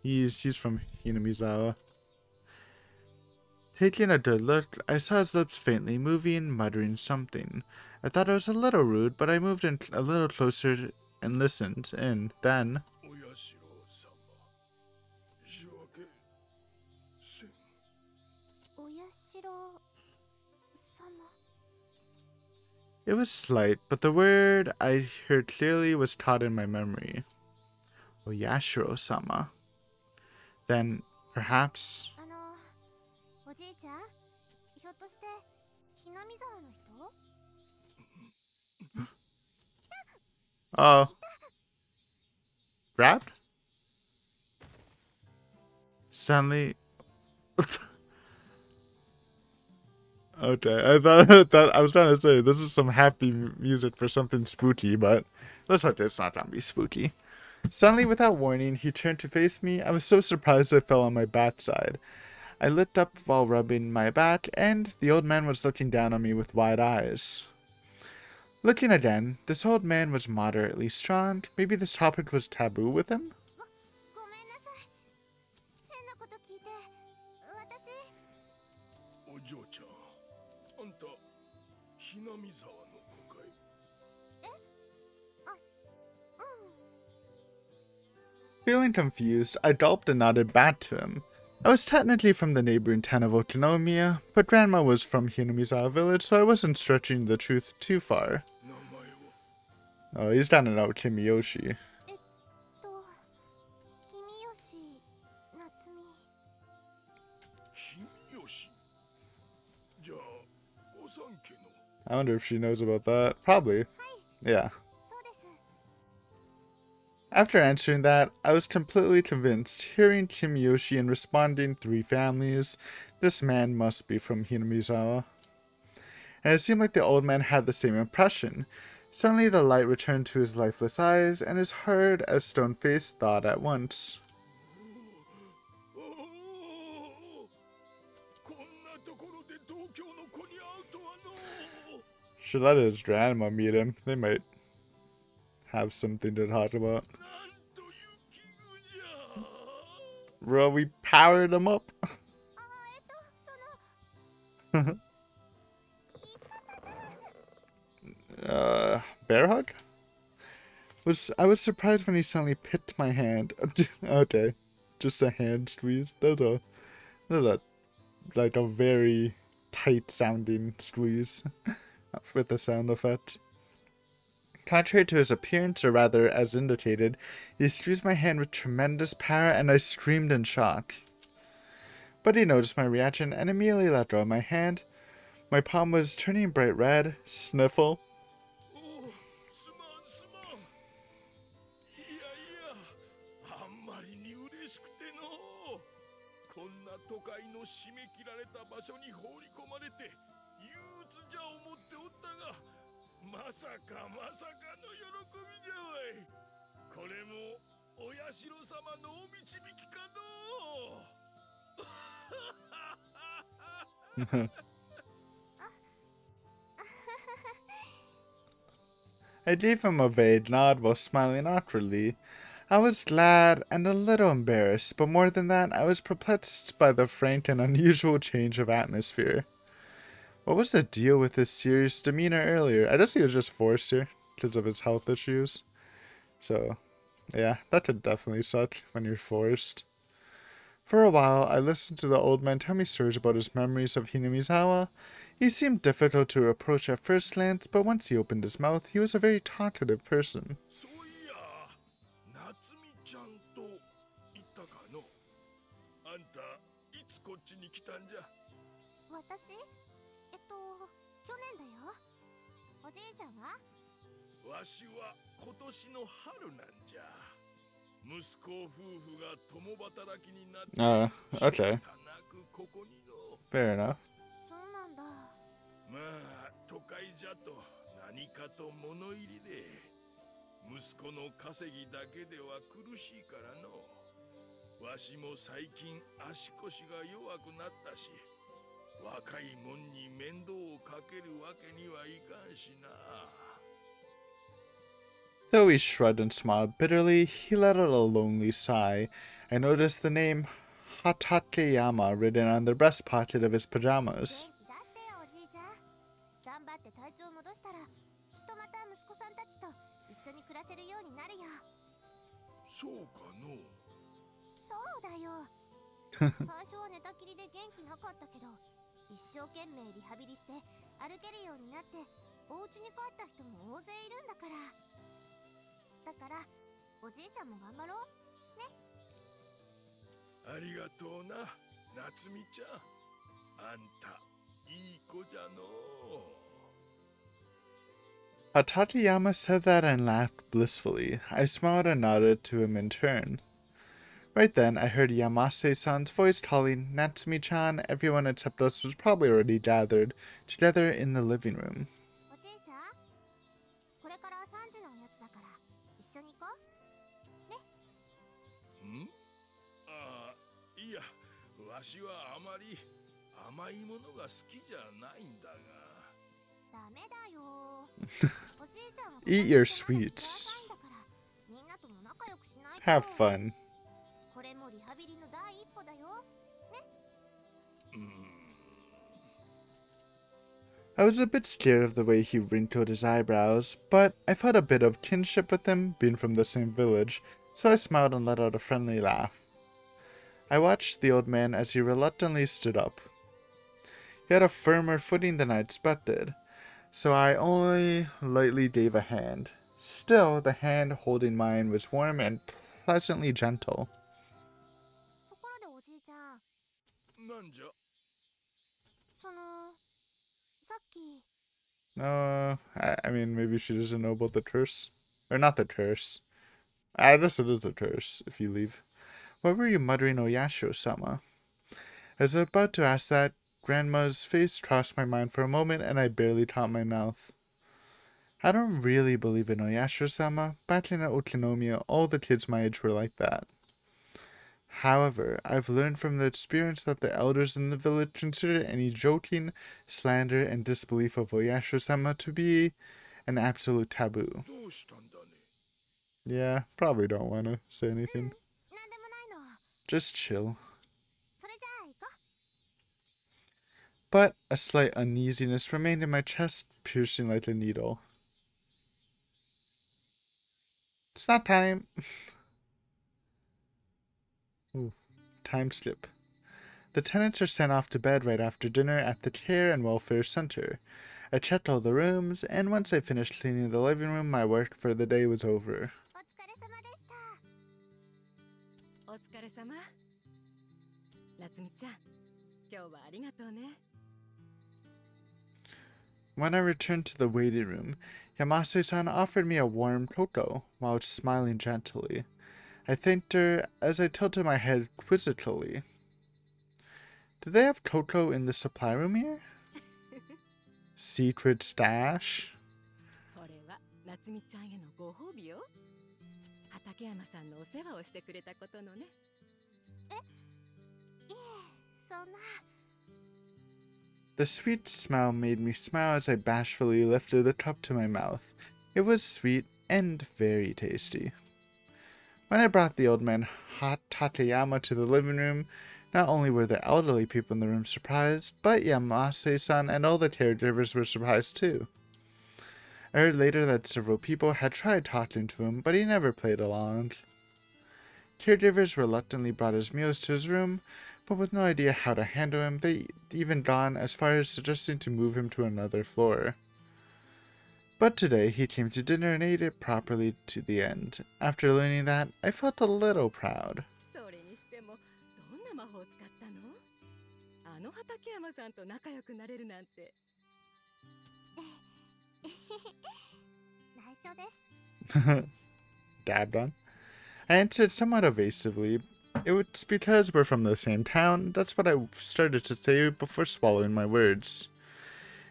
He's from Hinamizawa. Taking a good look, I saw his lips faintly moving, muttering something. I thought it was a little rude, but I moved in a little closer and listened, and then... It was slight, but the word I heard clearly was caught in my memory. Oyashiro-sama. Then, perhaps... おじいちゃん、ひょっとしてひなみ沢の人？ Oh. Grabbed? Suddenly... Okay, I thought that I was trying to say this is some happy music for something spooky, but let's hope it's not gonna be spooky. Suddenly, without warning, he turned to face me. I was so surprised I fell on my backside. I looked up while rubbing my back, and the old man was looking down on me with wide eyes. Looking again, this old man was moderately strong. Maybe this topic was taboo with him? ごめんなさい。変なこと聞いて、私。お嬢ちゃん、あんたひなみ沢の子かい？え？あ、Feeling confused, I gulped and nodded back to him. I was technically from the neighboring town of Okinomiya, but Grandma was from Hinamizawa village, so I wasn't stretching the truth too far. Oh, he's down and out Kimiyoshi. 君吉夏美。君吉。じゃあ、お三家の。 I wonder if she knows about that. Probably. Yeah. そうです。 After answering that, I was completely convinced, hearing Kimiyoshi and responding 3 families, this man must be from Hinamizawa. And it seemed like the old man had the same impression. Suddenly the light returned to his lifeless eyes, and his hard as stone-face thawed at once. Should let his grandma meet him. They might have something to talk about. Bro, we powered him up. その Bear hug? I was surprised when he suddenly picked my hand. Okay, just a hand squeeze. Those are like a very tight sounding squeeze with the sound effect. Contrary to his appearance, or rather as indicated, he squeezed my hand with tremendous power and I screamed in shock. But he noticed my reaction and immediately let go of my hand. My palm was turning bright red. Sniffle. すまんすまん。いやいや、あんまりに嬉しくての。こんな都会の締め切られた場所に放り込まれて憂鬱じゃ思っておったが、まさかまさかの喜びじゃわい。これもお社様のお導きかの。I gave him a vague nod while smiling awkwardly. I was glad and a little embarrassed, but more than that, I was perplexed by the frank and unusual change of atmosphere. What was the deal with his serious demeanor earlier? I guess he was just forced here because of his health issues. So, yeah, that could definitely suck when you're forced. For a while, I listened to the old man tell me stories about his memories of Hinamizawa. He seemed difficult to approach at first glance, but once he opened his mouth, he was a very talkative person. そういや、夏美ちゃんと言ったかの。あんたいつこっちに来たんじゃ。私去年だよ。おじいちゃんは？わしは今年の春なんじゃ。息子夫婦が共働きになって、okay. 仕方なくここにの。Fair enough. そうなんだ。まあ都会じゃと何かと物入りで、息子の稼ぎだけでは苦しいからの。わしも最近足腰が弱くなったし、若いもんに面倒をかけるわけにはいかんしな。Though he shrugged and smiled bitterly, he let out a lonely sigh. I noticed the name Hatakeyama written on the breast pocket of his pajamas. 元気出してよおじいちゃん。頑張って体調戻したら、きっとまた息子さんたちと一緒に暮らせるようになるよ。そうかの。そうだよ。最初は寝たきりで元気なかったけど、一生懸命リハビリして歩けるようになって、お家に帰った人も大勢いるんだから。だから、おじいちゃんも頑張ろう。ね。ありがとうな、夏美ちゃん。あんた、いい子じゃの。Hatakeyama said that and laughed blissfully. I smiled and nodded to him in turn. Right then, I heard Yamase-san's voice calling Natsumi-chan. Everyone except us was probably already gathered together in the living room. おじいちゃん、これから3時のおやつだから一緒に行こう。ね。ん？ああ、いや、わしはあまり甘いものが好きじゃないんだが。ダメだよ。おじいちゃんは Eat your sweets. だからみんなとも仲良くしないと。 Have fun. これもリハビリの第一歩だよ。ね。I was a bit scared of the way he wrinkled his eyebrows, but I felt a bit of kinship with him, being from the same village, so I smiled and let out a friendly laugh. I watched the old man as he reluctantly stood up. He had a firmer footing than I expected, so I only lightly gave a hand. Still, the hand holding mine was warm and pleasantly gentle. ところでおじいちゃん、なんじゃ。そのさっき I mean, maybe she doesn't know about the curse. Or not the curse. I guess it is a curse, if you leave. What were you muttering, Oyasho-sama? As I was about to ask that, Grandma's face crossed my mind for a moment, and I barely caught my mouth. I don't really believe in Oyasho-sama. Back in Okinomiya, all the kids my age were like that. However, I've learned from the experience that the elders in the village consider any joking, slander, and disbelief of Oyasho-sama to be an absolute taboo. どうしたんだね。 Yeah, probably don't want to say anything. なんでもないの。Just chill. それじゃあ行こう。 But a slight uneasiness remained in my chest, piercing like a needle. It's not time. Ooh, time slip. The tenants are sent off to bed right after dinner at the Care and Welfare Center. I checked all the rooms, and once I finished cleaning the living room, my work for the day was over. お疲れ様でした。お疲れ様。夏美ちゃん、今日はありがとうね。When I returned to the waiting room, Yamase-san offered me a warm cocoa while smiling gently. I thanked her as I tilted my head quizzically. Do they have cocoa in the supply room here? Secret stash? これは夏美ちゃんへのご褒美よ。畠山さんのお世話をしてくれたことのね。いえ、そんな。 The sweet smile made me smile as I bashfully lifted the cup to my mouth. It was sweet and very tasty. When I brought the old man Tateyama to the living room, not only were the elderly people in the room surprised, but Yamase-san and all the caregivers were surprised too. I heard later that several people had tried talking to him, but he never played along. Caregivers reluctantly brought his meals to his room, but with no idea how to handle him, they even gone as far as suggesting to move him to another floor. But today, he came to dinner and ate it properly to the end. After learning that, I felt a little proud. それにしてもどんな魔法を使ったの？あの畠山さんと仲良くなれるなんて。内緒です。 Dabbed on. I answered somewhat evasively. It's because we're from the same town. That's what I started to say before swallowing my words.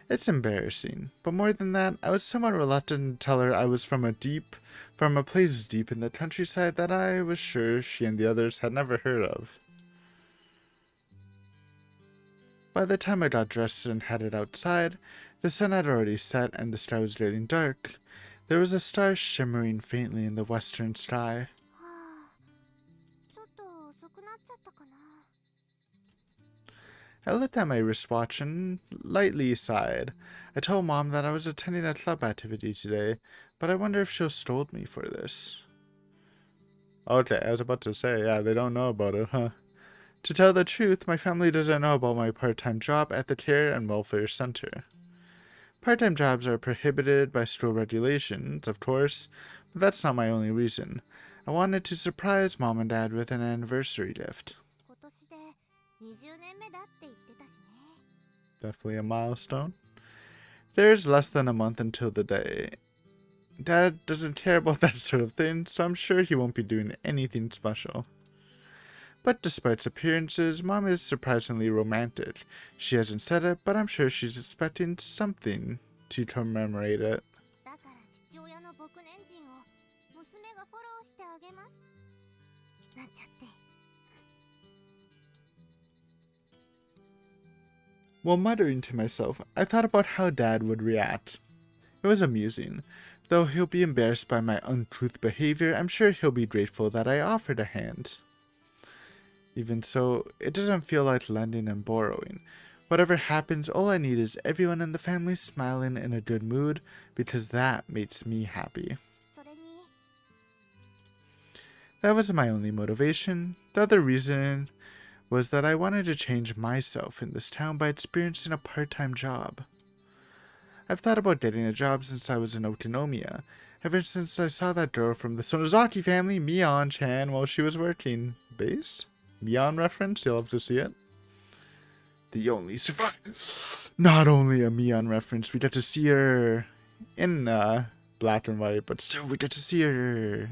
It's embarrassing, but more than that, I was somewhat reluctant to tell her I was from a place deep in the countryside that I was sure she and the others had never heard of. By the time I got dressed and headed outside, the sun had already set and the sky was getting dark. There was a star shimmering faintly in the western sky. はあ、ちょっと遅くなっちゃったかな。 I looked at my wristwatch and lightly sighed. I told Mom that I was attending a club activity today, but I wonder if she'll scold me for this. Okay, I was about to say, yeah, they don't know about it, huh? To tell the truth, my family doesn't know about my part-time job at the Care and Welfare Center. Part-time jobs are prohibited by school regulations, of course, but that's not my only reason. I wanted to surprise Mom and Dad with an anniversary gift. 今年で20年目だって言ってたしね。 Definitely a milestone. There's less than a month until the day. Dad doesn't care about that sort of thing, so I'm sure he won't be doing anything special. But despite appearances, Mom is surprisingly romantic. She hasn't said it, but I'm sure she's expecting something to commemorate it. だから父親の僕年人を娘がフォローしてあげます。なんちゃって。 While muttering to myself, I thought about how Dad would react. It was amusing. Though he'll be embarrassed by my uncouth behavior, I'm sure he'll be grateful that I offered a hand. Even so, it doesn't feel like lending and borrowing. Whatever happens, all I need is everyone in the family smiling in a good mood, because that makes me happy. それに、 That wasn't my only motivation. The other reason was that I wanted to change myself in this town by experiencing a part-time job. I've thought about getting a job since I was in Okinomiya, ever since I saw that girl from the Sonozaki family, Mion-chan, while she was working. Base? Mion reference? You'll have to see it. The only survivor. Not only a Mion reference, we get to see her in black and white, but still we get to see her.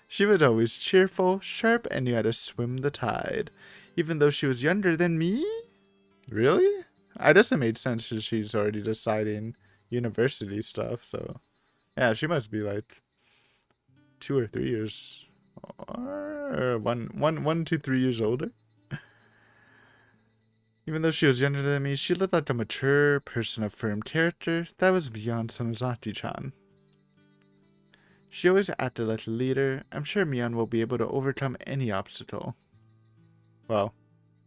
She was always cheerful, sharp, and knew how to swim the tide. Even though she was younger than me? Really? I guess it made sense because she's already deciding university stuff, so... Yeah, she must be like 2 or 3 years... Or 1 to 3 years older? Even though she was younger than me, she looked like a mature person of firm character. That was beyond Sonozaki-chan. She always acted like a leader. I'm sure Mion will be able to overcome any obstacle. Well,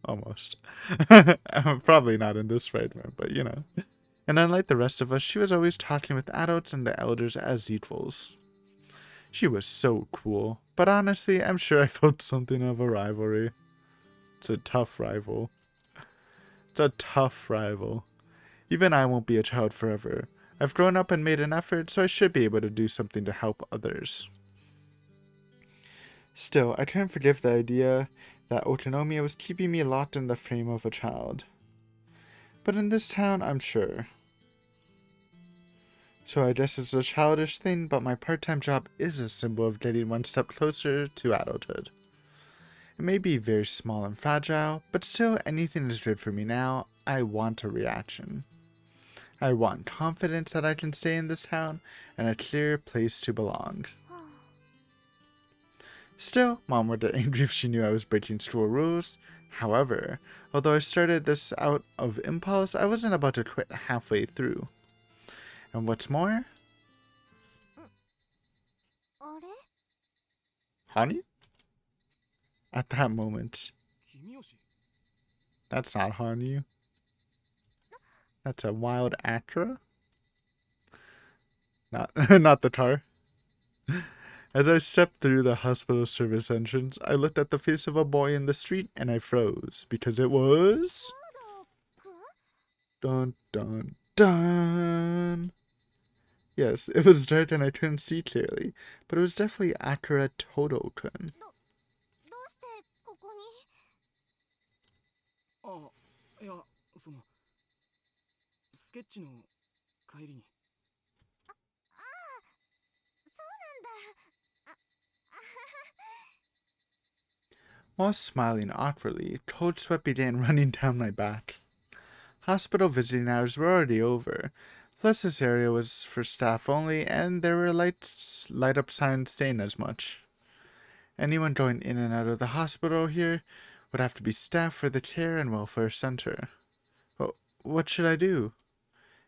almost. Probably not in this fragment, but you know. And unlike the rest of us, she was always talking with adults and the elders as equals. She was so cool, but honestly, I'm sure I felt something of a rivalry. It's a tough rival. It's a tough rival. Even I won't be a child forever. I've grown up and made an effort, so I should be able to do something to help others. Still, I couldn't forgive the idea that Otonomiya was keeping me locked in the frame of a child. But in this town, I'm sure. So I guess it's a childish thing, but my part-time job is a symbol of getting one step closer to adulthood. It may be very small and fragile, but still anything is good for me now. I want a reaction. I want confidence that I can stay in this town and a clear place to belong. Still, Mom would get angry if she knew I was breaking school rules. However, although I started this out of impulse, I wasn't about to quit halfway through. And what's more? Honey? At that moment. That's not Hanyu. That's a wild Actra. Not the tar. As I stepped through the hospital service entrance, I looked at the face of a boy in the street and I froze because it was... Dun dun dun! Yes, it was dark and I couldn't see clearly, but it was definitely Akira Todo-kun. いや、そのスケッチの帰りに。While smiling awkwardly, cold sweat began running down my back. Hospital visiting hours were already over. Plus, this area was for staff only, and there were light-up signs saying as much. Anyone going in and out of the hospital here would have to be staff for the Care and Welfare Center. Well, what should I do?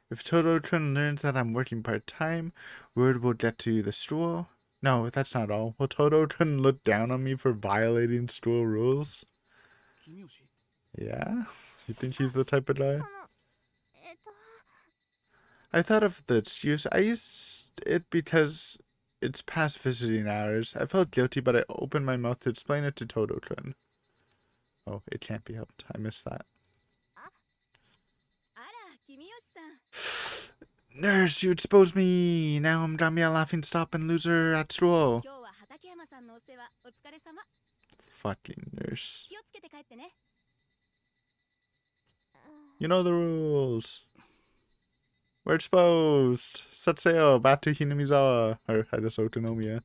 If Todo-kun learns that I'm working part-time, word will get to the school. No, that's not all. Will Todo-kun look down on me for violating school rules? Yeah? You think he's the type of guy? I thought of the excuse. I used it because it's past visiting hours. I felt guilty, but I opened my mouth to explain it to Todo-kun. Oh, it can't be helped. I missed that. Nurse, you exposed me! Now I'm gonna be a laughing stock and loser at school. Fucking nurse. You know the rules. We're exposed. Set sail back to Hinamizawa. Or I just Otonomiya.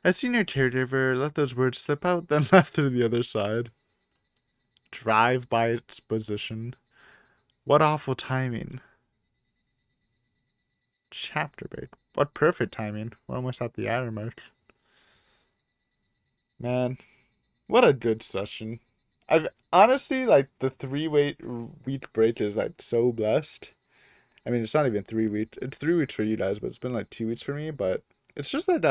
As senior caregiver, let those words slip out, then left through the other side. Drive by exposition. What awful timing. Chapter break. What perfect timing. We're almost at the hour mark. Man, what a good session. I've honestly, like, the 3-week break is, like, so blessed. I mean, it's not even 3 weeks. It's 3 weeks for you guys, but it's been, like, 2 weeks for me. But it's just like,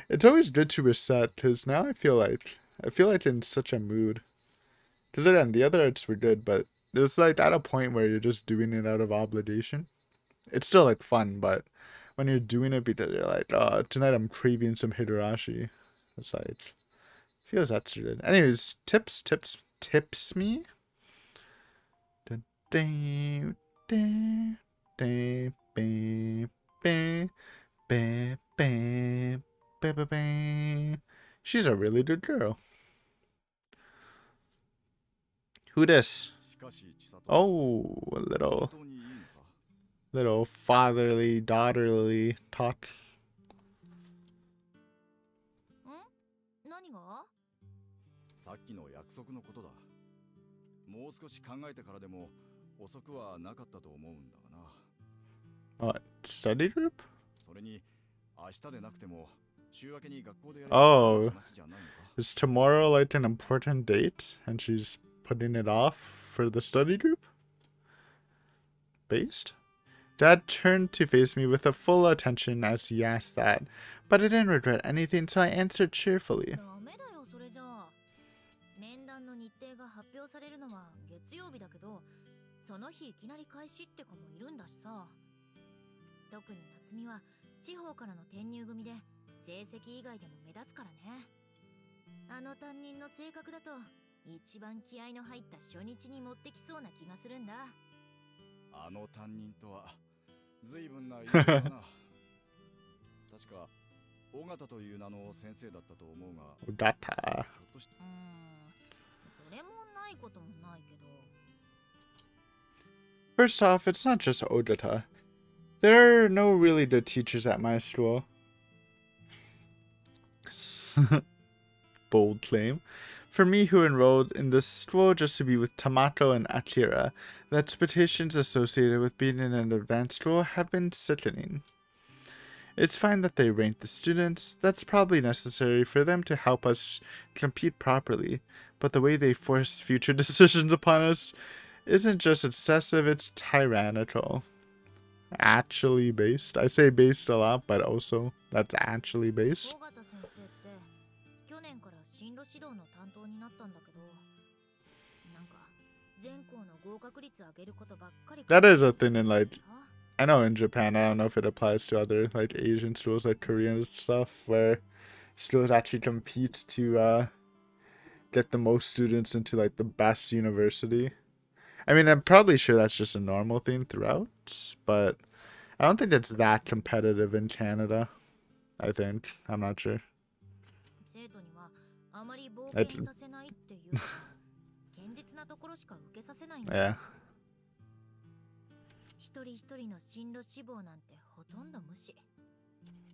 it's always good to reset, because now I feel like in such a mood. Because again, the other arts were good, but it's like at a point where you're just doing it out of obligation. It's still like fun, but when you're doing it because you're like, oh, tonight I'm craving some Higurashi. It's like, feels that's good. Anyways, tips me. She's a really good girl. Who this? Oh, a little fatherly, daughterly talk. 何が？さっきの約束のことだ。もう少し考えてからでも遅くはなかったと思うんだがな。What? Study group? それに明日でなくても週明けに学校でやる Oh, 話じゃないのか。 is tomorrow like an important date and she's putting it off for the study group? Based? Dad turned to face me with a full attention as he asked that, but I didn't regret anything, so I answered cheerfully. ダメだよそれじゃあ。面談の日程発表されるのは月曜日だけど、その日いきなり開始って子もいるんだしさ。特に夏美は地方からの転入組で成績以外でも目立つからね。あの担任の性格だと一番気合の入った初日に持ってきそうな気がするんだ。あの担任とは随分な言い方だな。確か尾形という名の先生だったと思うが。尾形。それもないこともないけど。First off, it's not just Odata. There are no really good teachers at my school. Bold claim. For me, who enrolled in this school just to be with Tamato and Akira, the expectations associated with being in an advanced school have been sickening. It's fine that they rank the students. That's probably necessary for them to help us compete properly. But the way they force future decisions upon us isn't just excessive, it's tyrannical. Actually based. I say based a lot, but also that's actually based. That is a thing in, like, I know in Japan, I don't know if it applies to other, like, Asian schools, like Korean and stuff, where schools actually compete to get the most students into, like, the best university. I mean, I'm probably sure that's just a normal thing throughout, but I don't think it's that competitive in Canada. I think. I'm not sure. Yeah. 一人一人の進路志望なんてほとんど無視。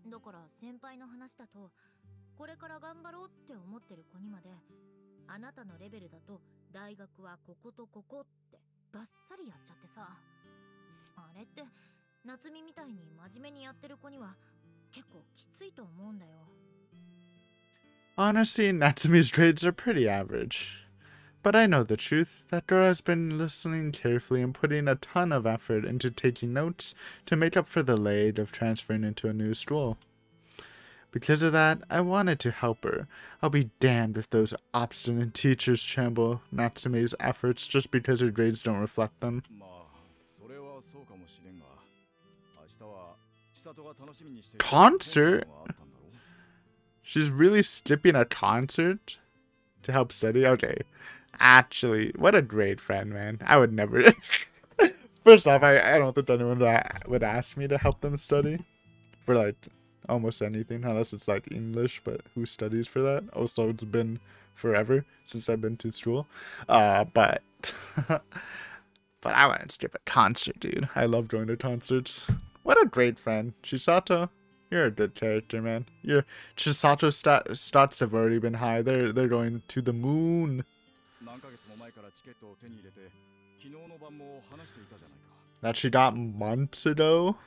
だから先輩の話だと、これから頑張ろうって思ってる子にまで、あなたのレベルだと大学はこことここってバッサリやっちゃってさ。あれって夏美みたいに真面目にやってる子には結構きついと思うんだよ。Honestly, Natsumi's grades are pretty average. But I know the truth. That girl has been listening carefully and putting a ton of effort into taking notes to make up for the lag of transferring into a new school. Because of that, I wanted to help her. I'll be damned if those obstinate teachers trample Natsume's efforts just because her grades don't reflect them. Concert? She's really skipping a concert to help study? Okay. Actually, what a great friend, man. I would never... First off, I don't think anyone would ask me to help them study for, like, almost anything, unless it's, like, English, but who studies for that? Also, it's been forever since I've been to school. But... but I wouldn't skip a concert, dude. I love going to concerts. What a great friend. Chisato, you're a good character, man. Your Chisato stats have already been high. They're going to the moon. That she got months ago,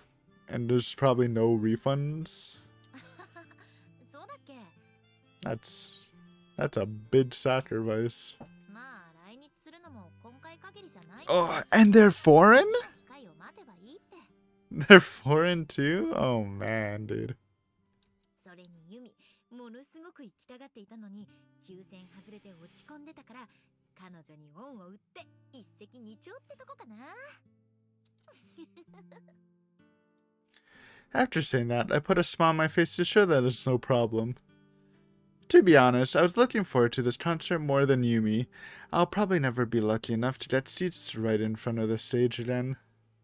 and there's probably no refunds. That's a big sacrifice. Oh, and they're foreign? They're foreign too? Oh man, dude. After saying that, I put a smile on my face to show that it's no problem. To be honest, I was looking forward to this concert more than Yumi. I'll probably never be lucky enough to get seats right in front of the stage again.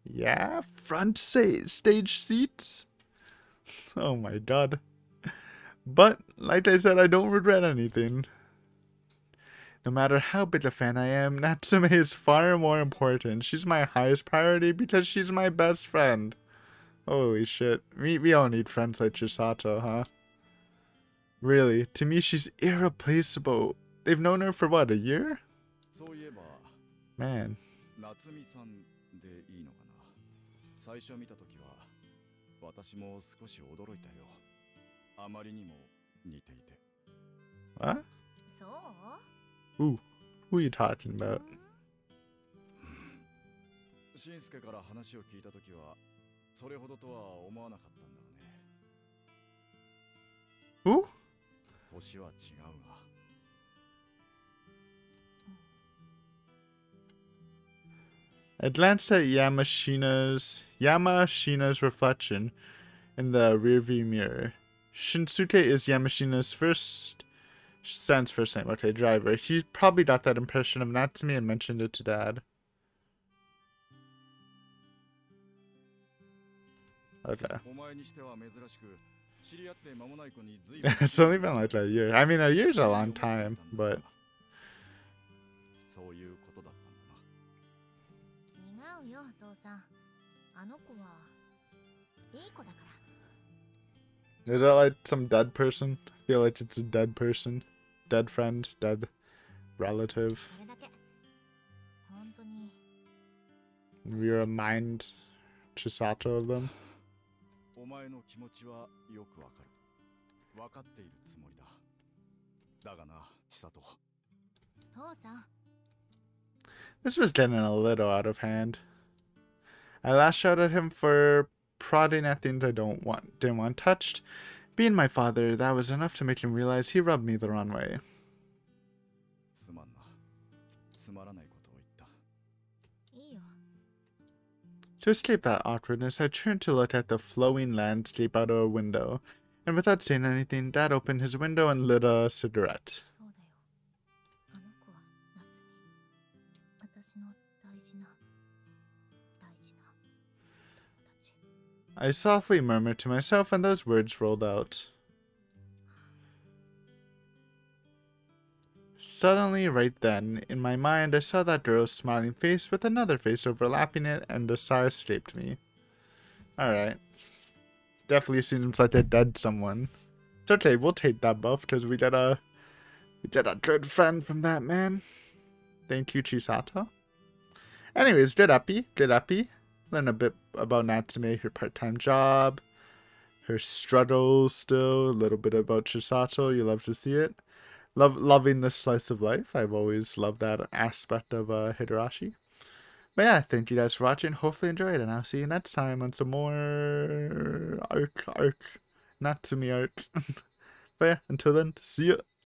Yeah, front stage seats? Oh my god. But, like I said, I don't regret anything. No matter how big a fan I am, Natsume is far more important. She's my highest priority because she's my best friend. Holy shit. We all need friends like Chisato, huh? Really, to me she's irreplaceable. They've known her for what, a year? Man. What? Ooh, who are you talking about? I glanced at Yamashina's reflection in the rearview mirror. Shinsuke is Yamashina's first name. Okay, driver. He probably got that impression of Natsumi and mentioned it to Dad. Okay. It's only been like a year. I mean, a year's a long time, but... そういうことだったんだな。違うよ、父さん。あの子はいい子だから。 Is that like some dead person? I feel like it's a dead person. Dead friend, dead relative. それだけ。本当に。 We remind Chisato of them. お前の気持ちはよくわかる。わかっているつもりだ。だがな、千里。父さん。 This was getting a little out of hand. I lashed out at him for prodding at things I didn't want touched. Being my father, that was enough to make him realize he rubbed me the wrong way. すまんな。つまらないことを言った。いいよ。 To escape that awkwardness, I turned to look at the flowing landscape out of a window, and without saying anything, Dad opened his window and lit a cigarette. そうだよ。あの子は夏美。私の大事な友達。 I softly murmured to myself, and those words rolled out. Suddenly, right then, in my mind, I saw that girl's smiling face with another face overlapping it, and a sigh escaped me. Alright. Definitely seems like they dead someone. It's okay, we'll take that buff, because we get a good friend from that man. Thank you, Chisato. Anyways, good epi. Learn a bit about Natsume, her part-time job, her struggles still, a little bit about Chisato. You love to see it. Loving this slice of life. I've always loved that aspect of Higurashi. But yeah, thank you guys for watching. Hopefully enjoyed, and I'll see you next time on some more arc Natsume art. But yeah, until then, see ya.